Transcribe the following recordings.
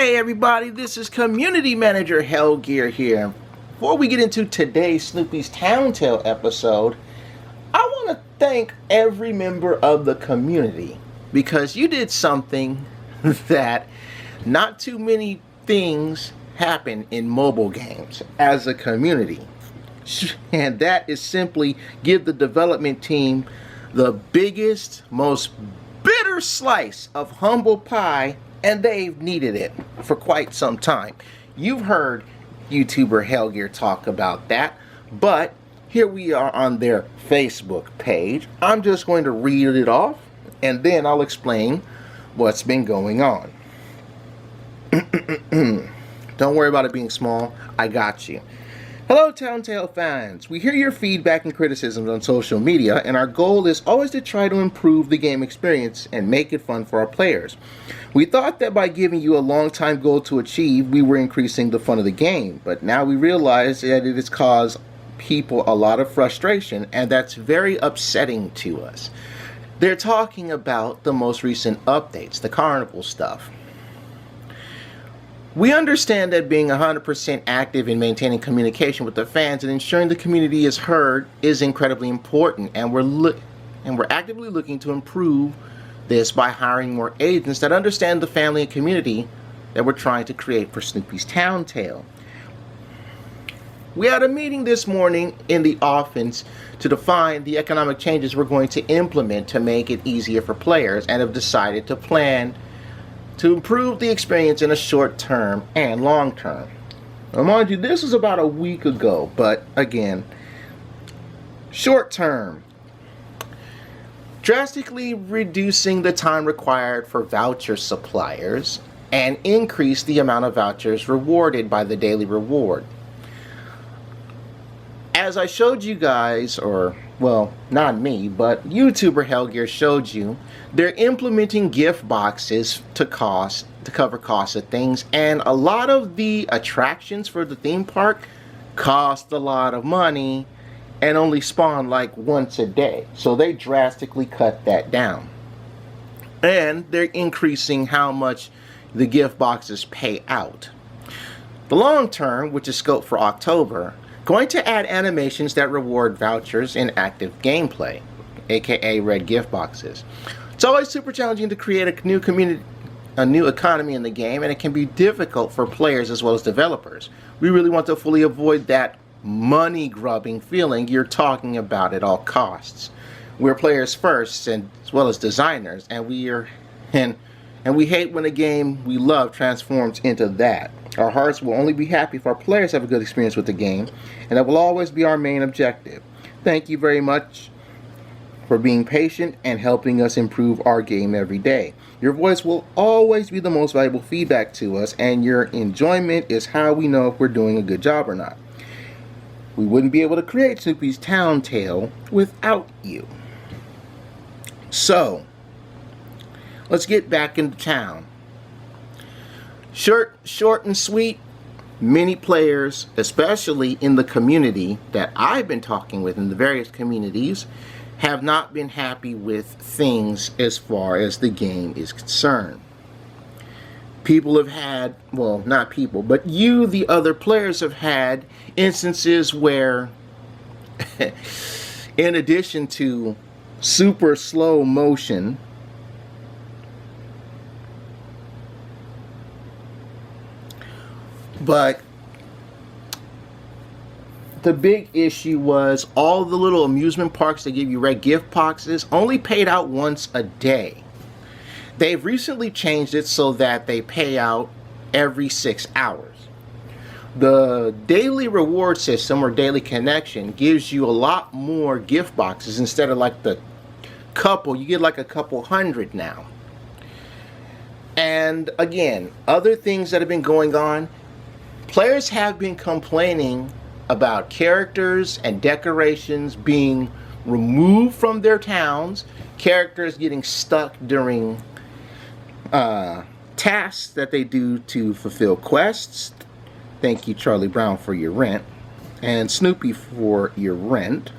Hey everybody, this is Community Manager Hellgear here. Before we get into today's Snoopy's Town Tale episode, I want to thank every member of the community because you did something that not too many things happen in mobile games as a community. And that is simply give the development team the biggest, most bitter slice of humble pie, and they've needed it for quite some time. You've heard YouTuber Hellgear talk about that, but here we are on their Facebook page. I'm just going to read it off, and then I'll explain what's been going on. Don't worry about it being small. I got you. Hello, Town Tale fans. We hear your feedback and criticisms on social media, and our goal is always to try to improve the game experience and make it fun for our players. We thought that by giving you a long-time goal to achieve, we were increasing the fun of the game, but now we realize that it has caused people a lot of frustration, and that's very upsetting to us. They're talking about the most recent updates, the carnival stuff. We understand that being 100% active in maintaining communication with the fans and ensuring the community is heard is incredibly important, and we're actively looking to improve this by hiring more agents that understand the family and community that we're trying to create for Snoopy's Town Tale. We had a meeting this morning in the office to define the economic changes we're going to implement to make it easier for players, and have decided to plan to improve the experience in a short term and long term. Now mind you, this was about a week ago, but again, short term. Drastically reducing the time required for voucher suppliers and increase the amount of vouchers rewarded by the daily reward. As I showed you guys, or well, not me, but YouTuber Hellgear showed you, they're implementing gift boxes to cover costs of things, and a lot of the attractions for the theme park cost a lot of money and only spawn like once a day. So they drastically cut that down. And they're increasing how much the gift boxes pay out. The long term, which is scoped for October, going to add animations that reward vouchers in active gameplay, aka red gift boxes. It's always super challenging to create a new economy in the game, and it can be difficult for players as well as developers. We really want to fully avoid that money grubbing feeling you're talking about at all costs. We're players first, and as well as designers, and we hate when a game we love transforms into that. Our hearts will only be happy if our players have a good experience with the game, and that will always be our main objective. Thank you very much for being patient and helping us improve our game every day. Your voice will always be the most valuable feedback to us, and your enjoyment is how we know if we're doing a good job or not. We wouldn't be able to create Snoopy's Town Tale without you. So, let's get back into town. Short and sweet, many players, especially in the community that I've been talking with in the various communities, have not been happy with things as far as the game is concerned. People have had, well, not people, but you, the other players, have had instances where, in addition to super slow motion, but the big issue was all the little amusement parks that give you red gift boxes only paid out once a day. They've recently changed it so that they pay out every 6 hours. The daily reward system, or daily connection, gives you a lot more gift boxes. Instead of like the couple, you get like a couple hundred now. And again, other things that have been going on, players have been complaining about characters and decorations being removed from their towns, characters getting stuck during tasks that they do to fulfill quests. Thank you, Charlie Brown, for your rent, and Snoopy for your rent.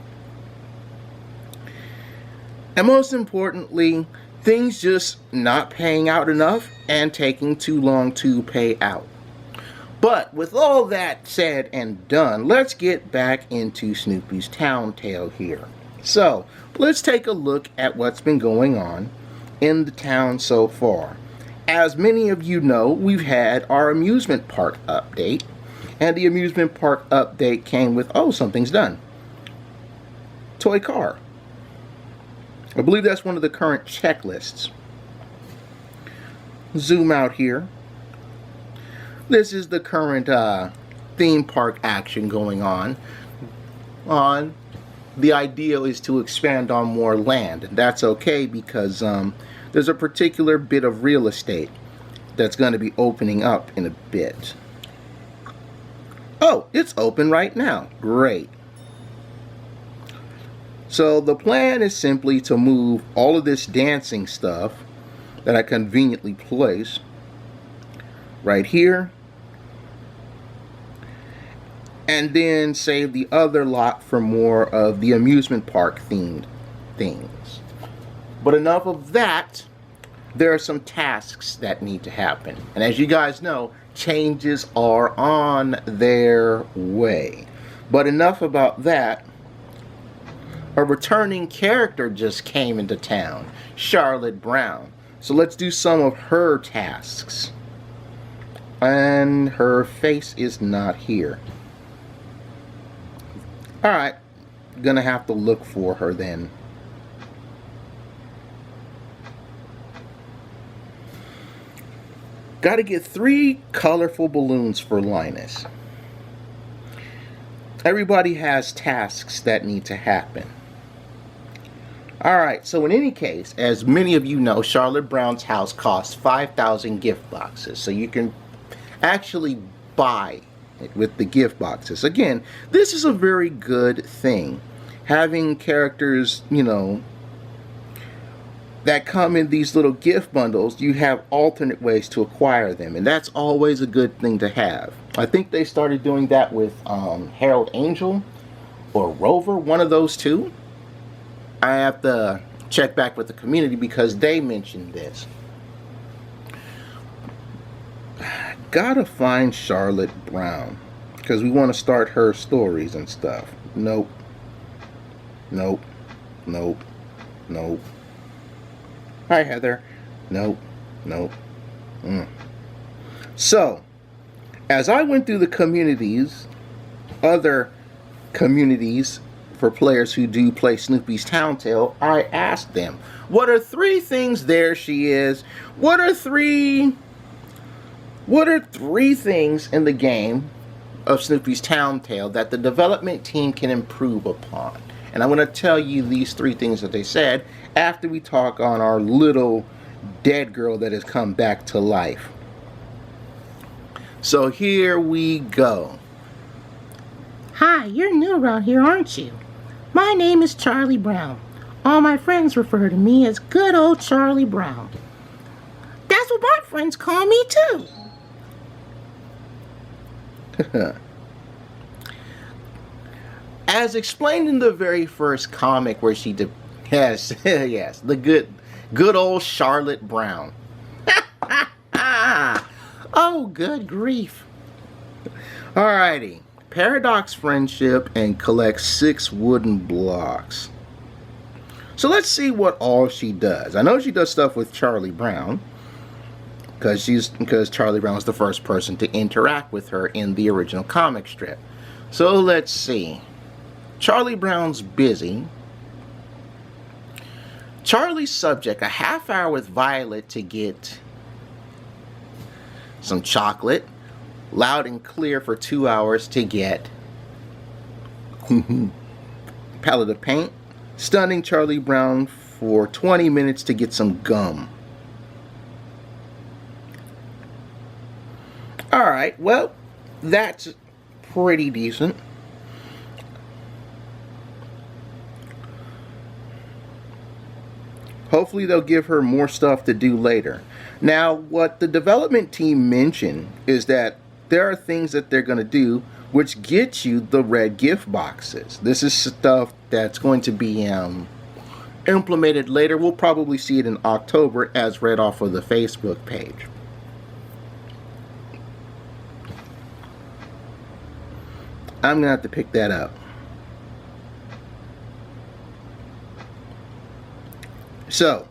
And most importantly, things just not paying out enough and taking too long to pay out. But with all that said and done, let's get back into Snoopy's Town Tale here. So, let's take a look at what's been going on in the town so far. As many of you know, we've had our amusement park update, and the amusement park update came with, oh, something's done. Toy car. I believe that's one of the current checklists. Zoom out here. This is the current theme park action going on. The idea is to expand on more land, and that's okay because there's a particular bit of real estate that's going to be opening up in a bit. Oh, it's open right now. Great. So the plan is simply to move all of this dancing stuff that I conveniently place right here, and then save the other lot for more of the amusement park themed things. But enough of that. There are some tasks that need to happen, and as you guys know, changes are on their way. But enough about that. A returning character just came into town, Charlotte Braun. So let's do some of her tasks. And her face is not here. Alright, gonna have to look for her then. Gotta get 3 colorful balloons for Linus. Everybody has tasks that need to happen. Alright, so in any case, as many of you know, Charlotte Braun's house costs 5,000 gift boxes. So you can actually buy it with the gift boxes. Again, this is a very good thing. Having characters, you know, that come in these little gift bundles, you have alternate ways to acquire them. And that's always a good thing to have. I think they started doing that with Harold Angel or Rover, one of those two. I have to check back with the community because they mentioned this. Gotta find Charlotte Braun because we want to start her stories and stuff. Nope. Nope. Nope. Nope. Hi, Heather. Nope. Nope. So, as I went through the communities, other communities for players who do play Snoopy's Town Tale, I asked them, what are 3 things, there she is, what are three things in the game of Snoopy's Town Tale that the development team can improve upon? And I'm going to tell you these 3 things that they said after we talk on our little dead girl that has come back to life. So here we go. Hi, you're new around here, aren't you? My name is Charlie Brown. All my friends refer to me as good old Charlie Brown. That's what my friends call me too. As explained in the very first comic where she did, yes, yes, the good old Charlotte Braun. Oh, good grief. Alrighty. Paradox friendship and collect 6 wooden blocks. So let's see what all she does. I know she does stuff with Charlie Brown because Charlie Brown was the first person to interact with her in the original comic strip. So let's see. Charlie Brown's busy. Charlie's subject, a half hour with Violet to get some chocolate. Loud and clear for 2 hours to get palette of paint. Stunning Charlie Brown for 20 minutes to get some gum. Alright, well, that's pretty decent. Hopefully they'll give her more stuff to do later. Now, what the development team mentioned is that there are things that they're going to do which get you the red gift boxes. This is stuff that's going to be implemented later. We'll probably see it in October as read off of the Facebook page. I'm going to have to pick that up. So,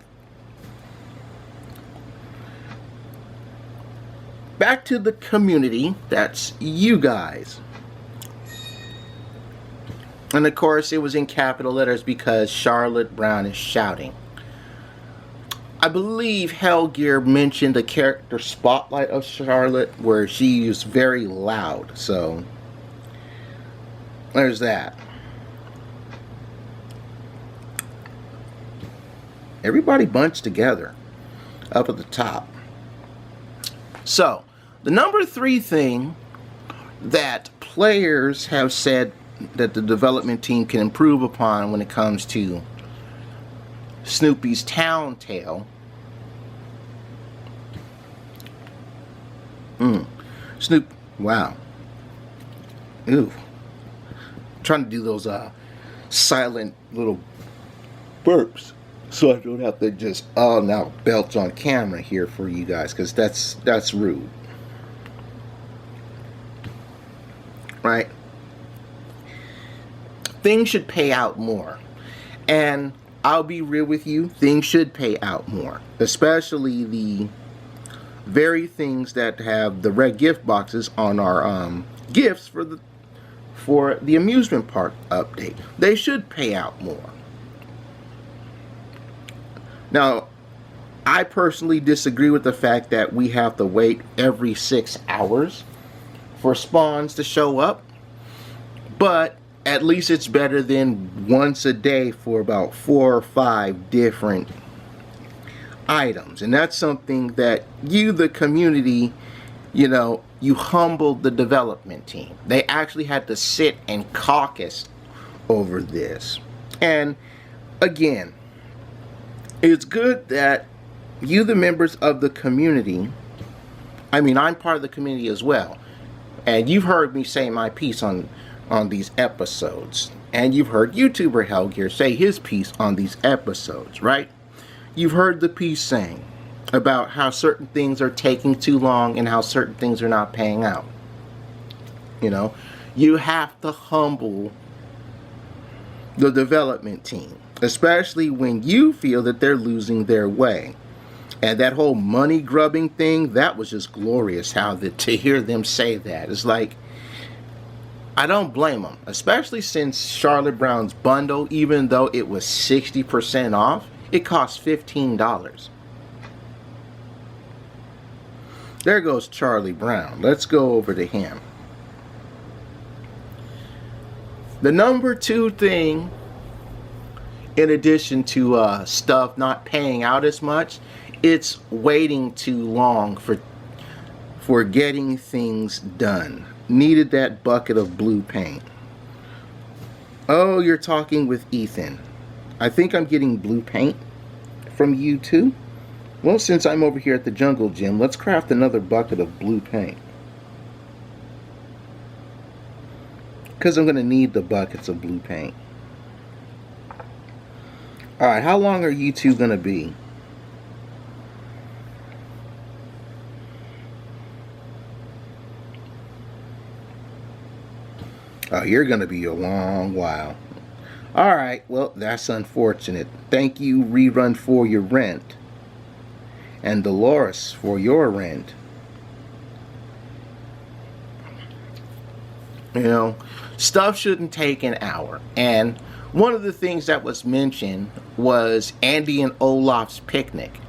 back to the community. That's you guys. And of course, it was in capital letters because Charlotte Braun is shouting. I believe Hellgear mentioned the character spotlight of Charlotte where she is very loud. So, there's that. Everybody bunched together up at the top. So, the number 3 thing that players have said that the development team can improve upon when it comes to Snoopy's Town Tale. Wow. Ooh. I'm trying to do those silent little burps so I don't have to just now belch on camera here for you guys, because that's rude. Right? Things should pay out more. And I'll be real with you, things should pay out more. Especially the very things that have the red gift boxes on our gifts for the amusement park update. They should pay out more. Now, I personally disagree with the fact that we have to wait every 6 hours for spawns to show up. But at least it's better than once a day for about 4 or 5 different items. And that's something that you, the community, you humbled the development team. They actually had to sit and caucus over this. And again, it's good that you, the members of the community, I'm part of the community as well. And you've heard me say my piece on these episodes. And you've heard YouTuber Hellgear say his piece on these episodes, right? You've heard the piece saying about how certain things are taking too long and how certain things are not paying out. You have to humble the development team, especially when you feel that they're losing their way. And that whole money grubbing thing, that was just glorious to hear them say that. It's like, I don't blame them, especially since Charlotte Braun's bundle, even though it was 60% off, it cost $15. There goes Charlie Braun. Let's go over to him. The number 2 thing, in addition to stuff not paying out as much, it's waiting too long for getting things done. Needed that bucket of blue paint. Oh, you're talking with Ethan. I think I'm getting blue paint from you too. Well, since I'm over here at the jungle gym, let's craft another bucket of blue paint. Because I'm going to need the buckets of blue paint. Alright, how long are you two going to be? Oh, you're going to be a long while. Alright, well, that's unfortunate. Thank you, Rerun, for your rent. And Dolores for your rent. Stuff shouldn't take an hour. And one of the things that was mentioned was Andy and Olaf's picnic.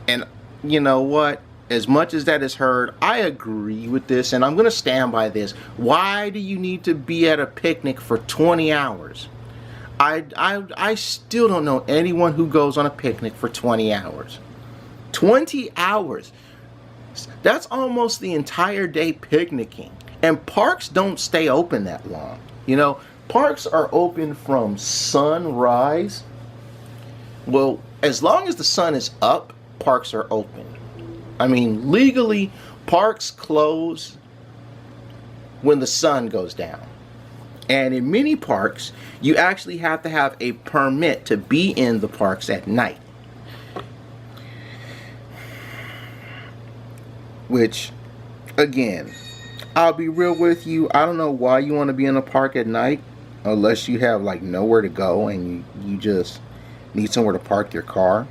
And you know what? As much as that is heard, I agree with this, and I'm going to stand by this. Why do you need to be at a picnic for 20 hours? I still don't know anyone who goes on a picnic for 20 hours. 20 hours. That's almost the entire day picnicking. And parks don't stay open that long. Parks are open from sunrise. Well, as long as the sun is up, parks are open. Legally, parks close when the sun goes down. And in many parks, you actually have to have a permit to be in the parks at night. Which, again, I'll be real with you, I don't know why you want to be in a park at night unless you have like nowhere to go and you just need somewhere to park your car.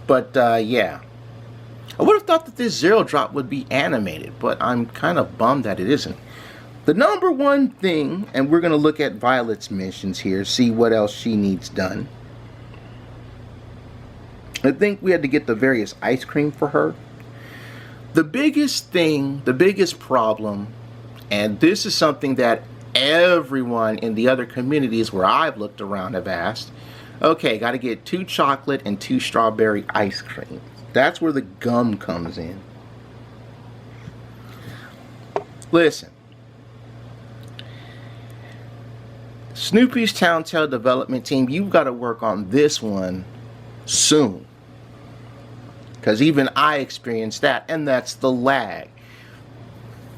But yeah, I would have thought that this Zero Drop would be animated, but I'm kind of bummed that it isn't. The number one thing, and we're going to look at Violet's missions here, see what else she needs done. I think we had to get the various ice cream for her. The biggest thing, the biggest problem, and this is something that everyone in the other communities where I've looked around have asked, okay, got to get 2 chocolate and 2 strawberry ice cream. That's where the gum comes in. Listen. Snoopy's Town Tale development team, you've got to work on this one soon. Because even I experienced that, and that's the lag.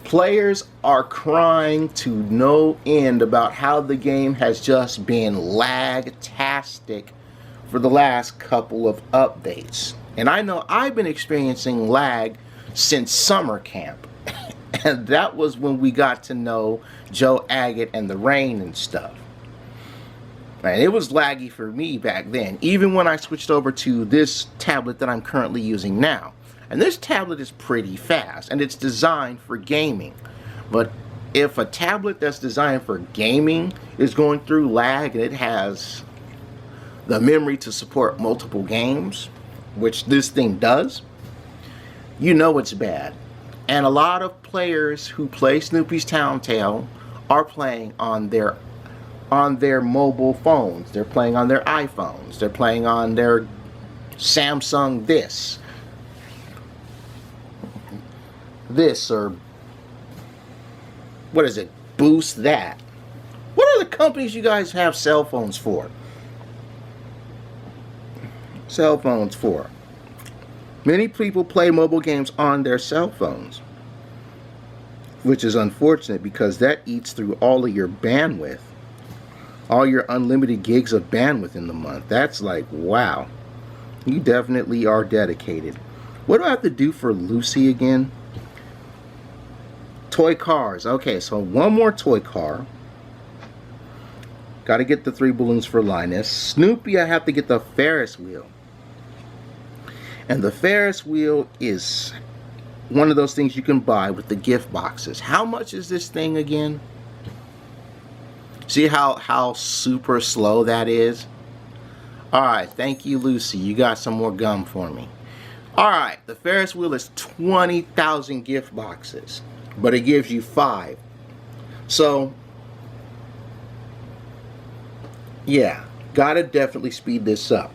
Players are crying to no end about how the game has just been lag-tastic for the last couple of updates. And I know I've been experiencing lag since summer camp. And that was when we got to know Joe Agate and the rain and stuff. And it was laggy for me back then, even when I switched over to this tablet that I'm currently using now. And this tablet is pretty fast, and it's designed for gaming. But if a tablet that's designed for gaming is going through lag and it has the memory to support multiple games, which this thing does, you know it's bad. And a lot of players who play Snoopy's Town Tale are playing on their mobile phones. They're playing on their iPhones. They're playing on their Samsung this or what is it? Boost that. What are the companies you guys have cell phones for? Cell phones for. Many people play mobile games on their cell phones, which is unfortunate because that eats through all of your bandwidth. All your unlimited gigs of bandwidth in the month. That's like, wow. You definitely are dedicated. What do I have to do for Lucy again? Toy cars. Okay, so one more toy car. Got to get the 3 balloons for Linus. Snoopy, I have to get the Ferris wheel. And the Ferris wheel is one of those things you can buy with the gift boxes. How much is this thing again? See how super slow that is? Alright, thank you, Lucy. You got some more gum for me. Alright, the Ferris wheel is 20,000 gift boxes, but it gives you 5. So, yeah, gotta definitely speed this up.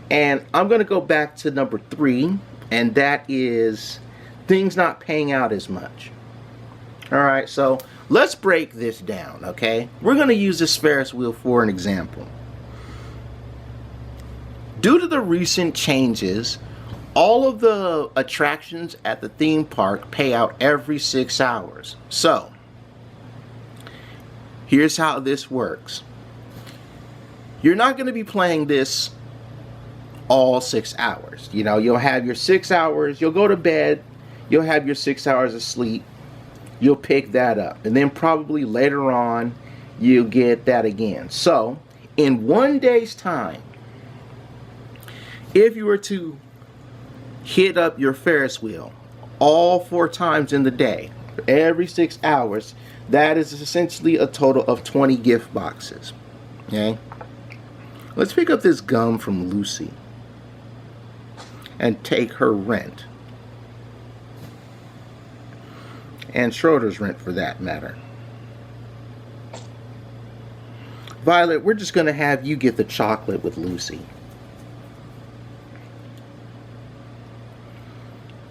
And I'm gonna go back to number 3, and that is things not paying out as much. Alright, so let's break this down, okay? We're going to use this Ferris wheel for an example. Due to the recent changes, all of the attractions at the theme park pay out every 6 hours. So, here's how this works. You're not going to be playing this all 6 hours. You know, you'll have your 6 hours, you'll go to bed, you'll have your 6 hours of sleep, you'll pick that up, and then probably later on you'll get that again. So in one day's time, if you were to hit up your Ferris wheel all 4 times in the day, every 6 hours, that is essentially a total of 20 gift boxes. Okay, let's pick up this gum from Lucy and take her rent. And Schroeder's rent for that matter. Violet, we're just going to have you get the chocolate with Lucy.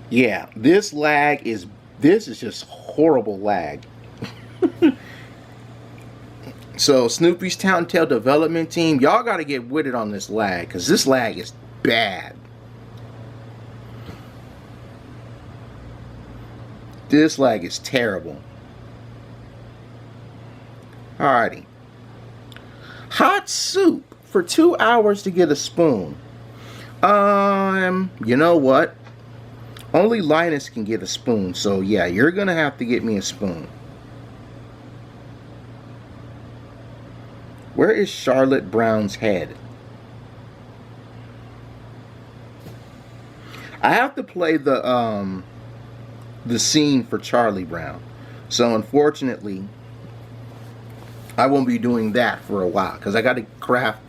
Yeah, this is just horrible lag. So Snoopy's Town Tale development team, y'all got to get with it on this lag, because this lag is bad. This lag is terrible. Alrighty. Hot soup for 2 hours to get a spoon. You know what? Only Linus can get a spoon, so yeah, you're gonna have to get me a spoon. Where is Charlotte Brown's head? I have to play the scene for Charlie Brown. So unfortunately, I won't be doing that for a while because I got to craft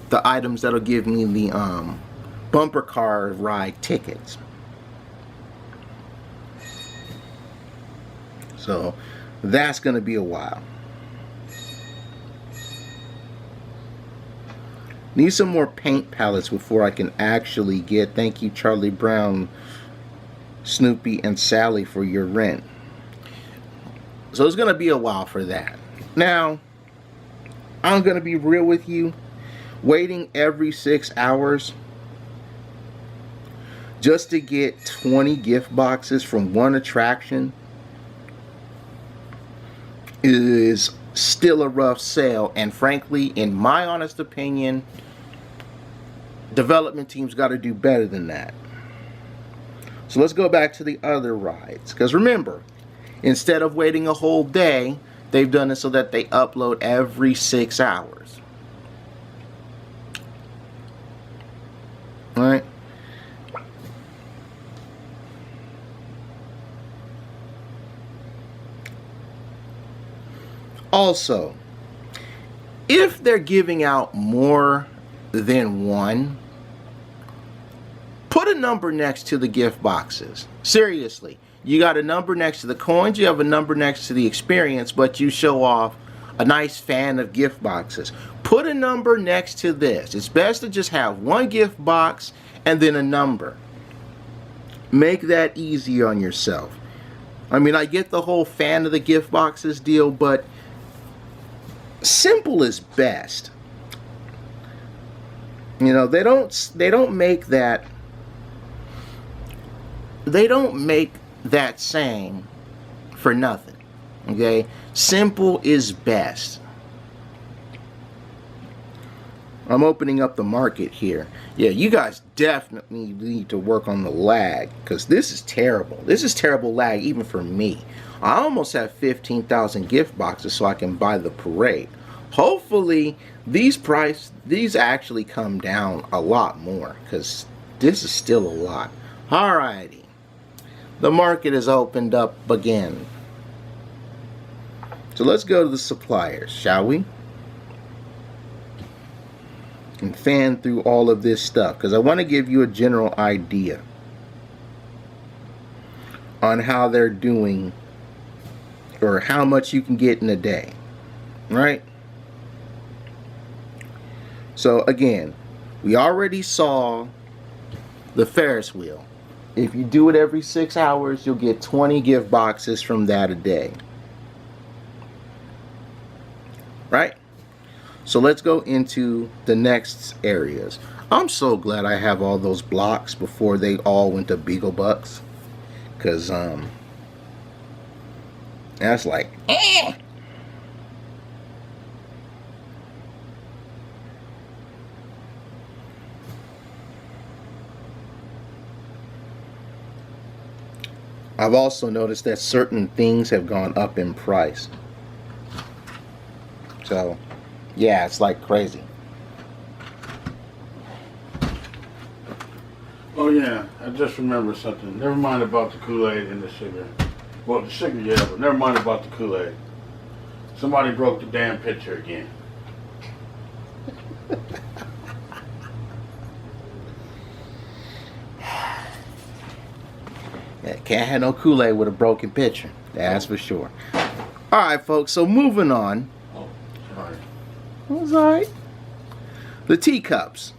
the items that'll give me the bumper car ride tickets. So that's going to be a while. Need some more paint palettes before I can actually get, thank you Charlie Brown, Snoopy, and Sally for your rent. So it's going to be a while for that. Now, I'm going to be real with you. Waiting every 6 hours just to get 20 gift boxes from one attraction is still a rough sale. And frankly, in my honest opinion, development teams got to do better than that. So let's go back to the other rides. Because remember, instead of waiting a whole day, they've done it so that they upload every 6 hours. Alright? Also, if they're giving out more than one, put a number next to the gift boxes. Seriously. You got a number next to the coins, you have a number next to the experience, but you show off a nice fan of gift boxes. Put a number next to this. It's best to just have one gift box and then a number. Make that easy on yourself. I mean, I get the whole fan of the gift boxes deal, but simple is best. You know, they don't make that saying for nothing. Okay? Simple is best. I'm opening up the market here. Yeah, you guys definitely need to work on the lag, because this is terrible. This is terrible lag even for me. I almost have 15,000 gift boxes so I can buy the parade. Hopefully these actually come down a lot more, because this is still a lot. Alrighty. The market is opened up again. So let's go to the suppliers, shall we? And fan through all of this stuff, because I want to give you a general idea on how they're doing, or how much you can get in a day, right? So again, we already saw the Ferris Wheel. If you do it every 6 hours, you'll get 20 gift boxes from that a day, right? So let's go into the next areas. I'm so glad I have all those blocks before they all went to Beagle Bucks, because that's like I've also noticed that certain things have gone up in price. So yeah, it's like crazy. Oh yeah, I just remembered something. Never mind about the Kool-Aid and the sugar. Well, the sugar, yeah, but never mind about the Kool-Aid. Somebody broke the damn pitcher again. Yeah, can't have no Kool-Aid with a broken pitcher. That's for sure. Alright folks, so moving on. Oh, sorry. That's alright. The teacups.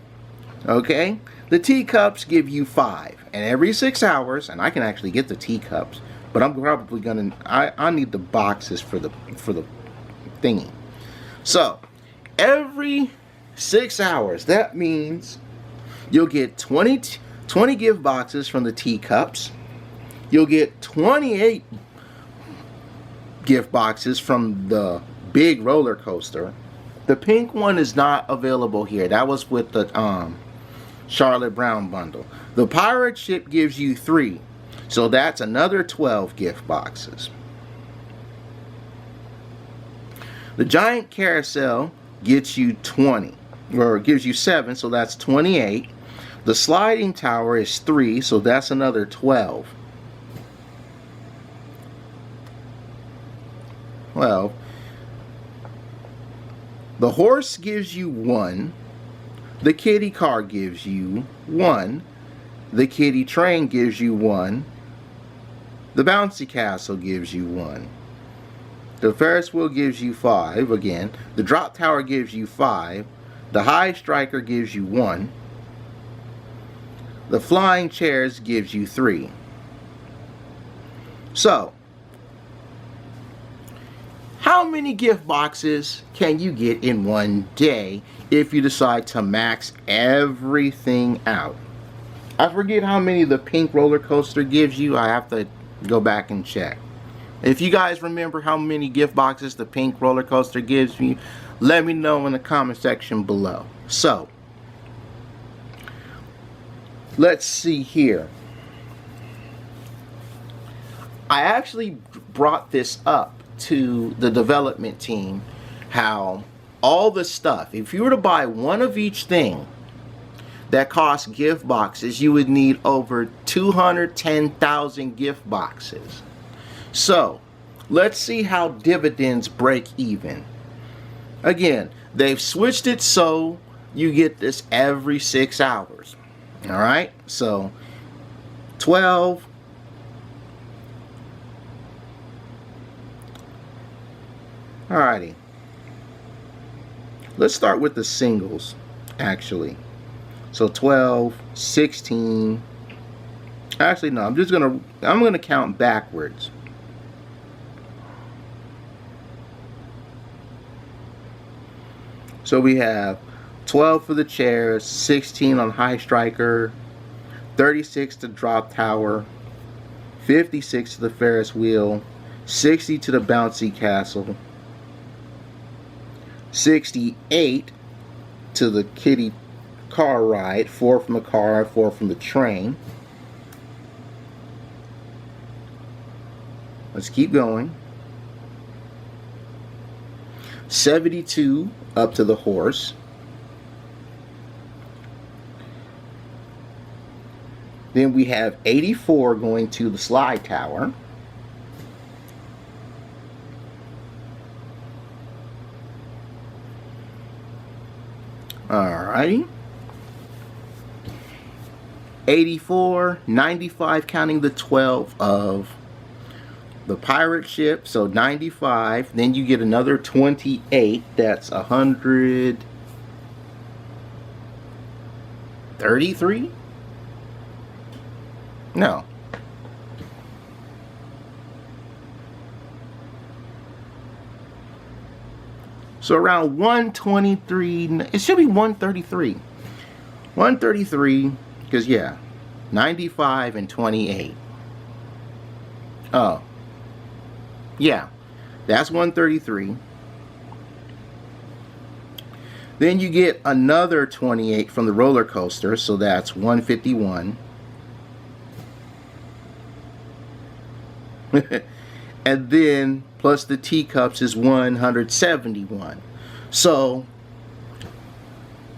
Okay? The teacups give you 5. And every 6 hours, and I can actually get the teacups, but I'm probably gonna I need the boxes for the thingy. So every 6 hours, that means you'll get 20 gift boxes from the teacups. You'll get 28 gift boxes from the big roller coaster. The pink one is not available here. That was with the Charlotte Brown bundle. The pirate ship gives you 3, so that's another 12 gift boxes. The giant carousel gets you 20, or gives you 7, so that's 28. The sliding tower is 3, so that's another 12. 12. The horse gives you 1. The kiddie car gives you 1. The kiddie train gives you 1. The bouncy castle gives you 1. The Ferris wheel gives you 5 again. The drop tower gives you 5. The high striker gives you 1. The flying chairs gives you 3. So, how many gift boxes can you get in one day if you decide to max everything out? I forget how many the pink roller coaster gives you. I have to go back and check. If you guys remember how many gift boxes the pink roller coaster gives you, let me know in the comment section below. So, let's see here. I actually brought this up to the development team, how all the stuff, if you were to buy one of each thing that costs gift boxes, you would need over 210,000 gift boxes. So let's see how dividends break even. Again, they've switched it so you get this every 6 hours. Alright, so 12. Alrighty. Let's start with the singles, actually. So 12, 16. Actually, no, I'm gonna count backwards. So we have 12 for the chairs, 16 on high striker, 36 to drop tower, 56 to the Ferris wheel, 60 to the bouncy castle, 68 to the kiddie car ride, 4 from the car, 4 from the train. Let's keep going. 72 up to the horse. Then we have 84 going to the slide tower. Alrighty. 84, 95 counting the 12 of the pirate ship, so 95. Then you get another 28, that's 133? No. So around 123, it should be 133. 133, because yeah, 95 and 28. Oh. Yeah, that's 133. Then you get another 28 from the roller coaster, so that's 151. And then plus the teacups is 171. So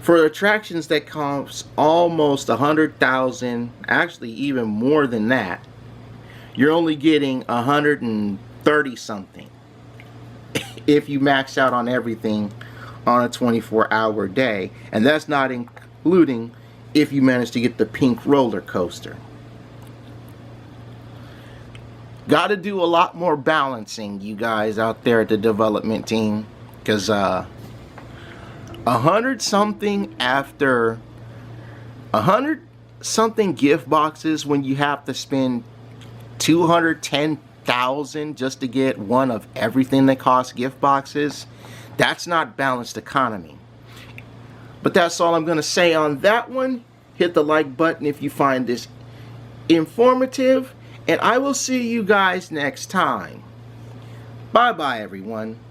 for attractions that cost almost 100,000, actually even more than that, you're only getting 130 something if you max out on everything on a 24-hour day, and that's not including if you manage to get the pink roller coaster. Got to do a lot more balancing, you guys out there at the development team, because 100 something after 100 something gift boxes when you have to spend 210,000 just to get one of everything that costs gift boxes. That's not balanced economy. But that's all I'm going to say on that one. Hit the like button if you find this informative, and I will see you guys next time. Bye-bye, everyone.